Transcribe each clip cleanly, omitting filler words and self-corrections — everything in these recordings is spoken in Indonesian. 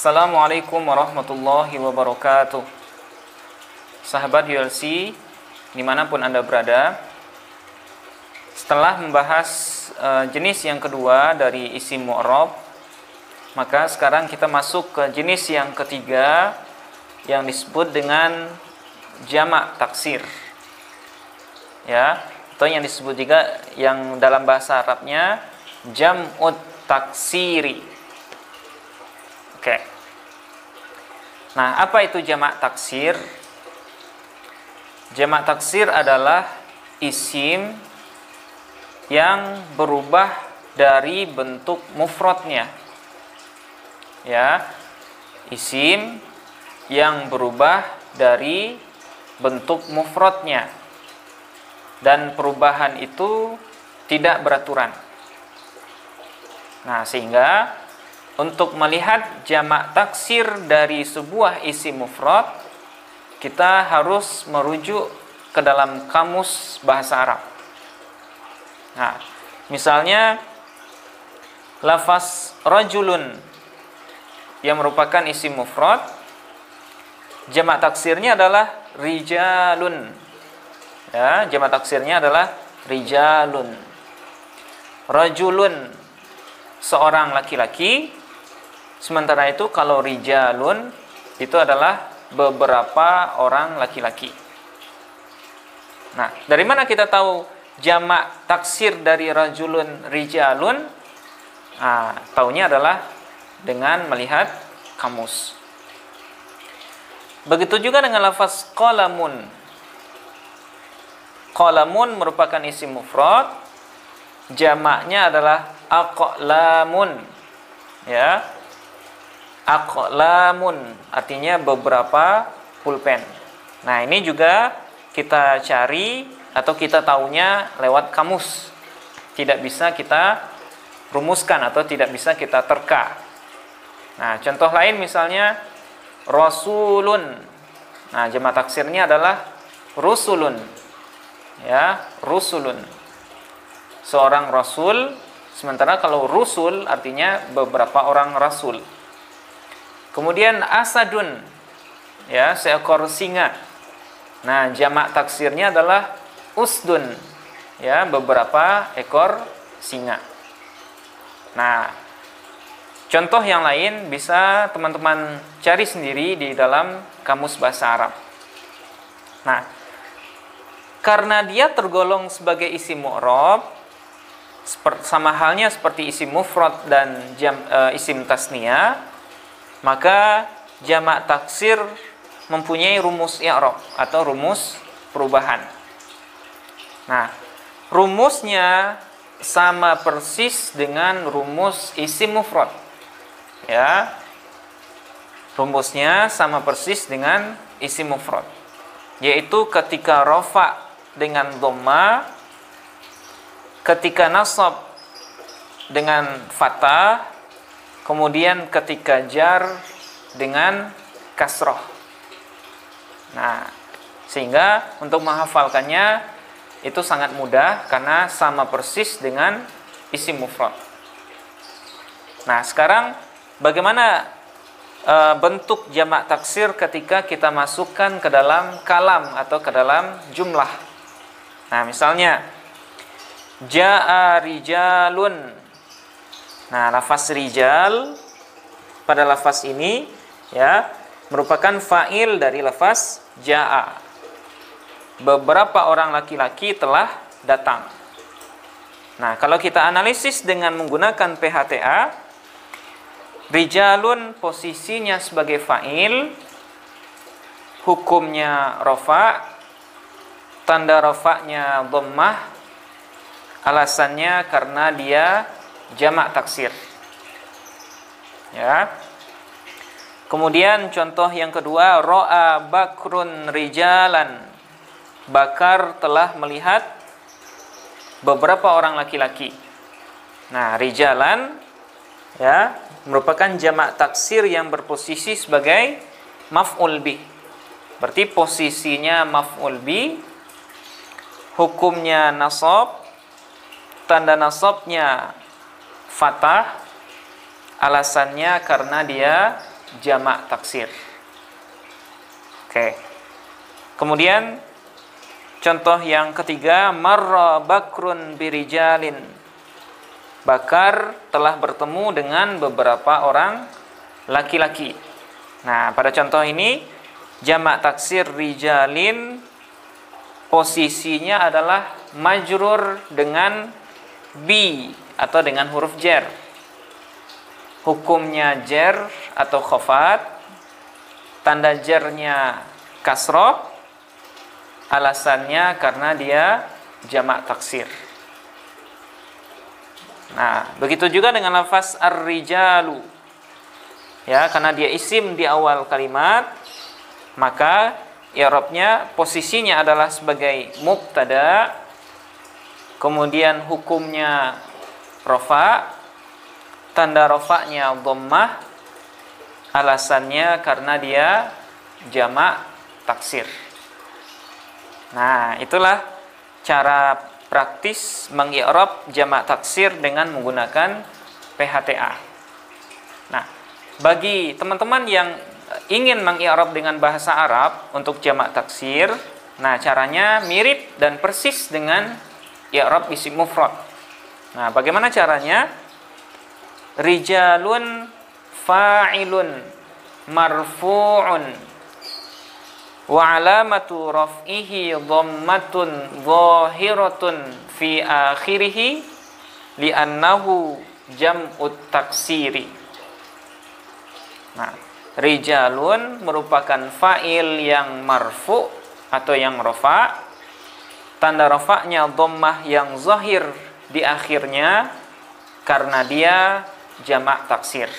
Assalamualaikum warahmatullahi wabarakatuh. Sahabat ULC dimanapun Anda berada, setelah membahas jenis yang kedua dari isim mu'rab, maka sekarang kita masuk ke jenis yang ketiga yang disebut dengan jamak taksir, ya, atau yang disebut juga yang dalam bahasa Arabnya jam'ut taksiri. Oke. Nah, apa itu jamak taksir? Jamak taksir adalah isim yang berubah dari bentuk mufradnya. Ya. Isim yang berubah dari bentuk mufradnya. Dan perubahan itu tidak beraturan. Nah, sehingga untuk melihat jamak taksir dari sebuah isim mufrad, kita harus merujuk ke dalam kamus bahasa Arab. Nah, misalnya lafaz rajulun yang merupakan isim mufrad, jamak taksirnya adalah rijalun. Ya, jamak taksirnya adalah rijalun. Rajulun, seorang laki-laki. Sementara itu kalau rijalun itu adalah beberapa orang laki-laki. Nah, dari mana kita tahu jamak taksir dari rajulun rijalun? Nah, taunya adalah dengan melihat kamus. Begitu juga dengan lafaz qalamun. Qalamun merupakan isim mufrad, jamaknya adalah aqlamun. Ya. Aqlamun artinya beberapa pulpen. Nah, ini juga kita cari atau kita taunya lewat kamus. Tidak bisa kita rumuskan atau tidak bisa kita terka. Nah, contoh lain misalnya rasulun. Nah, jamak taksirnya adalah rusulun. Ya, rusulun. Seorang rasul, sementara kalau rusul artinya beberapa orang rasul. Kemudian asadun, ya, seekor singa. Nah, jamak taksirnya adalah usdun, ya, beberapa ekor singa. Nah, contoh yang lain bisa teman-teman cari sendiri di dalam kamus bahasa Arab. Nah, karena dia tergolong sebagai isim mu'rab, sama halnya seperti isim mufrad dan isim tasniyah, maka jamak taksir mempunyai rumus i'rab atau rumus perubahan. Nah, rumusnya sama persis dengan rumus isim mufrad. Ya. Rumusnya sama persis dengan isim mufrad. Yaitu ketika rafa dengan dhamma, ketika nasab dengan fathah, kemudian ketika jar dengan kasroh. Nah, sehingga untuk menghafalkannya itu sangat mudah karena sama persis dengan isim mufrad. Nah, sekarang bagaimana bentuk jamak taksir ketika kita masukkan ke dalam kalam atau ke dalam jumlah? Nah, misalnya ja'a rijalun. Nah, lafaz rijal pada lafaz ini, ya, merupakan fa'il dari lafaz ja'a. Beberapa orang laki-laki telah datang. Nah, kalau kita analisis dengan menggunakan PHTA, rijalun posisinya sebagai fa'il, hukumnya rafa, tanda rafa'nya dhammah, alasannya karena dia jamak taksir. Ya. Kemudian contoh yang kedua, ra'a bakrun rijalan. Bakar telah melihat beberapa orang laki-laki. Nah, rijalan, ya, merupakan jamak taksir yang berposisi sebagai maf'ul bih. Berarti posisinya maf'ul bih, hukumnya nasab, tanda nasabnya fathah, alasannya karena dia jamak taksir. Oke. Kemudian contoh yang ketiga, marra bakrun birijalin. Bakar telah bertemu dengan beberapa orang laki-laki. Nah, pada contoh ini jamak taksir rijalin posisinya adalah majrur dengan bi atau dengan huruf jar. Hukumnya jar atau khafat, tanda jarnya kasroh, alasannya karena dia jamak taksir. Nah, begitu juga dengan lafaz ar-rijalu. Ya, karena dia isim di awal kalimat, maka i'rabnya posisinya adalah sebagai mubtada, kemudian hukumnya rafa, tanda rafa'nya dhammah, alasannya karena dia jamak taksir. Nah, itulah cara praktis mengi'rab jamak taksir dengan menggunakan PHTA. Nah, bagi teman-teman yang ingin mengi'rab dengan bahasa Arab untuk jamak taksir, nah caranya mirip dan persis dengan i'rab isim mufrad. Nah, bagaimana caranya? Rijalun fa'ilun marfu'un wa alamatu raf'ihi dhammatun zahiratun fi akhirih li'annahu jam'ut taksiri. Nah, rijalun merupakan fa'il yang marfu' atau yang rafa', tanda rafa'nya dhammah yang zahir di akhirnya karena dia jamak taksir.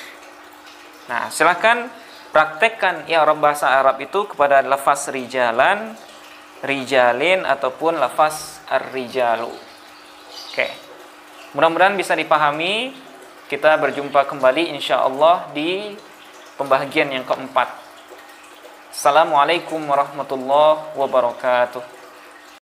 Nah, silakan praktekkan i'rab bahasa Arab itu kepada lafaz rijalan, rijalin ataupun lafaz ar-rijalu. Oke. Mudah-mudahan bisa dipahami. Kita berjumpa kembali insyaallah di pembahagian yang keempat. Assalamualaikum warahmatullahi wabarakatuh.